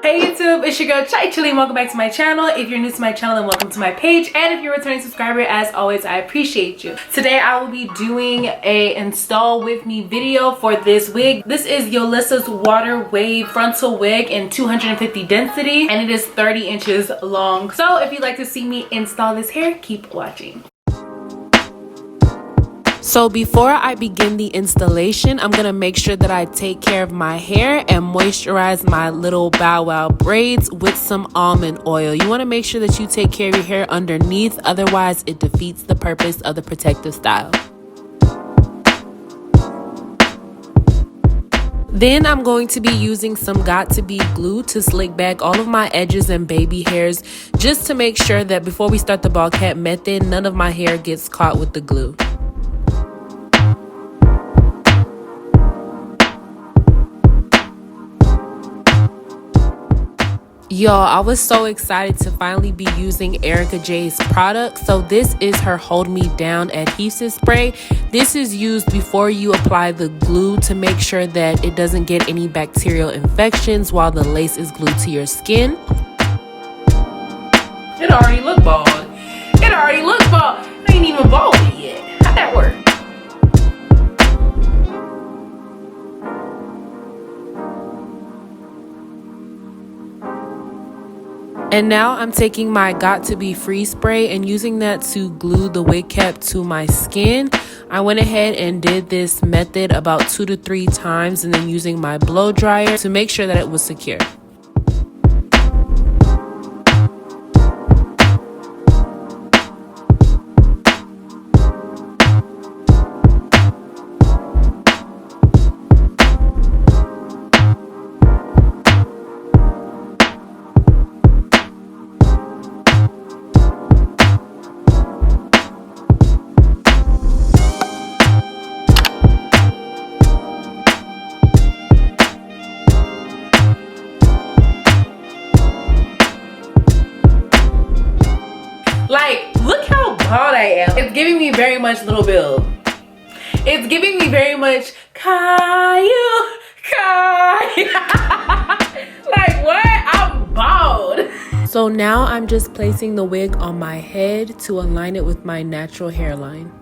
Hey YouTube, it's your girl Chilee. Welcome back to my channel. If you're new to my channel, then welcome to my page. And if you're a returning subscriber, as always, I appreciate you. Today I will be doing a install with me video for this wig. This is Yolissa's Water Wave Frontal Wig in 250 density, and it is 30 inches long. So if you'd like to see me install this hair, keep watching. So before I begin the installation, I'm gonna make sure that I take care of my hair and moisturize my little bow wow braids with some almond oil. You wanna make sure that you take care of your hair underneath, otherwise it defeats the purpose of the protective style. Then I'm going to be using some Got2b glue to slick back all of my edges and baby hairs, just to make sure that before we start the ball cap method, none of my hair gets caught with the glue. Y'all, I was so excited to finally be using Erika J's product. So this is her Hold Me Down adhesive spray. This is used before you apply the glue to make sure that it doesn't get any bacterial infections while the lace is glued to your skin. It already looked bald. It already looks bald. It ain't even balded yet. How'd that work? And now I'm taking my Got2b Freeze spray and using that to glue the wig cap to my skin. I went ahead and did this method about 2 to 3 times, and then using my blow dryer to make sure that it was secure. Like, look how bald I am. It's giving me very much Little Bill. It's giving me very much Caillou. Like, what? I'm bald. So now I'm just placing the wig on my head to align it with my natural hairline.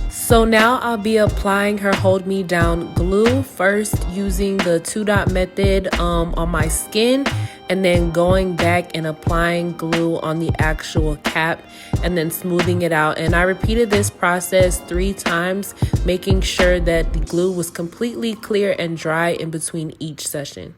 So now I'll be applying her Hold Me Down glue, first using the 2-dot method on my skin, and then going back and applying glue on the actual cap and then smoothing it out. And I repeated this process 3 times, making sure that the glue was completely clear and dry in between each session.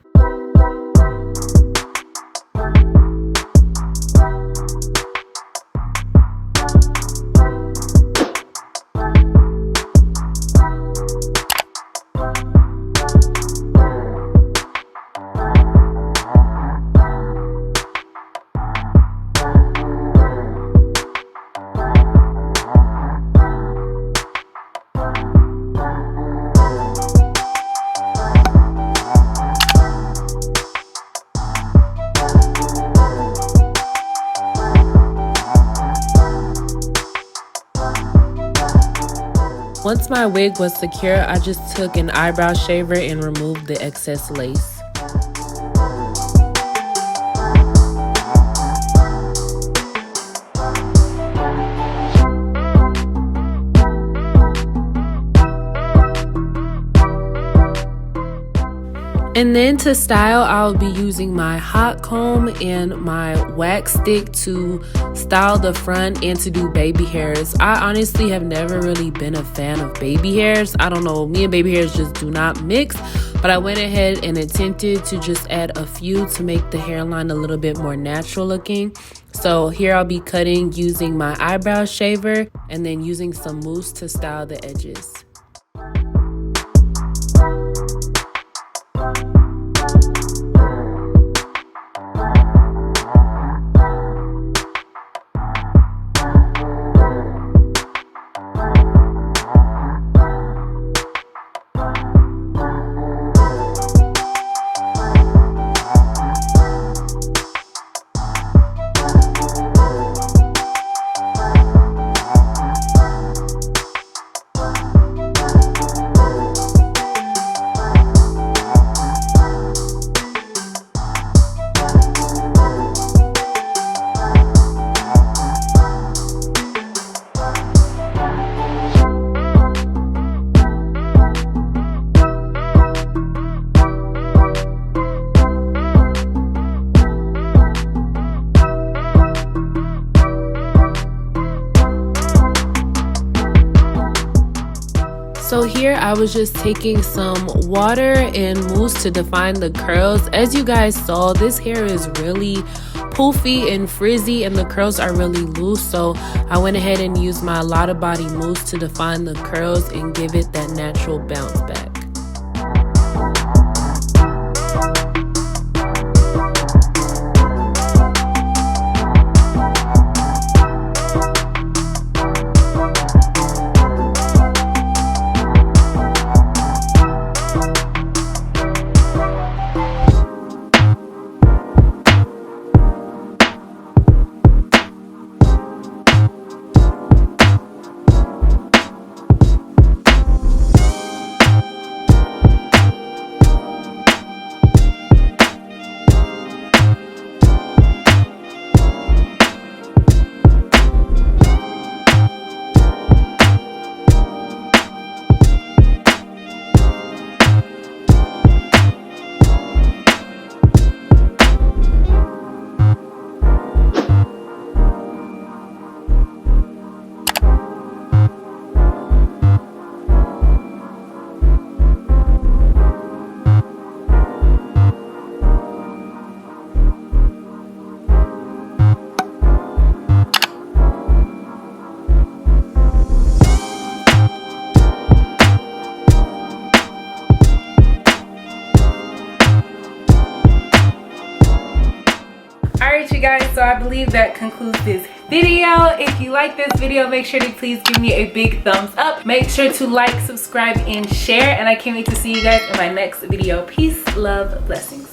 Once my wig was secure, I just took an eyebrow shaver and removed the excess lace. And then to style, I'll be using my hot comb and my wax stick to style the front and to do baby hairs. I honestly have never really been a fan of baby hairs. I don't know, me and baby hairs just do not mix. But I went ahead and attempted to just add a few to make the hairline a little bit more natural looking. So here I'll be cutting using my eyebrow shaver and then using some mousse to style the edges. So here I was just taking some water and mousse to define the curls. As you guys saw, this hair is really poofy and frizzy and the curls are really loose, so I went ahead and used my Lotta Body mousse to define the curls and give it that natural bounce back. Alright you guys, so I believe that concludes this video. If you like this video, make sure to please give me a big thumbs up. Make sure to like, subscribe, and share. And I can't wait to see you guys in my next video. Peace, love, blessings.